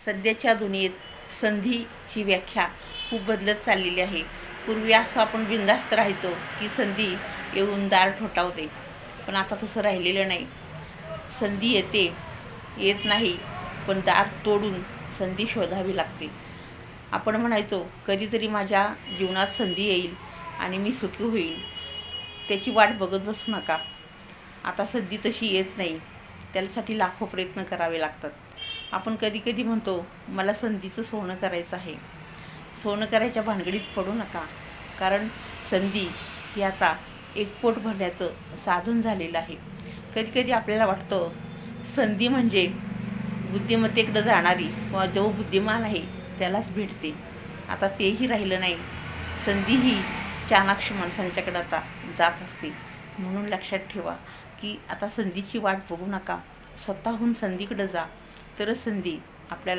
सध्याच्या दुनियेत संधीची व्याख्या खूप बदलत चाललेली आहे. पूर्वी असं आपण बिनधास्त राहायचो की संधी येऊन दार ठोठावते, पण आता तसं राहिलेलं नाही. संधी येते, येत नाही, पण दार तोडून संधी शोधावी लागते. आपण म्हणायचो कधीतरी माझ्या जीवनात संधी येईल आणि मी सुखी होईल, त्याची वाट बघत बसू नका. आता संधी तशी येत नाही, त्यासाठी लाखो प्रयत्न करावे लागतात. आपण कधी कधी म्हणतो मला संधीचं सोनं करायचं आहे. सोनं करायच्या भानगडीत पडू नका, कारण संधी ही आता एक पोट भरण्याचं साधन झालेलं आहे. कधी कधी आपल्याला वाटतं संधी म्हणजे बुद्धिमत्तेकडे जाणारी किंवा जो बुद्धिमान आहे त्यालाच भेटते. आता तेही राहिलं नाही. संधी ही चाणाक्ष माणसांच्याकडे आता जात असते. म्हणून लक्षात ठेवा की आता संधीची वाट बघू नका, स्वतःहून संधीकडे जा, तरच संधी आपल्याला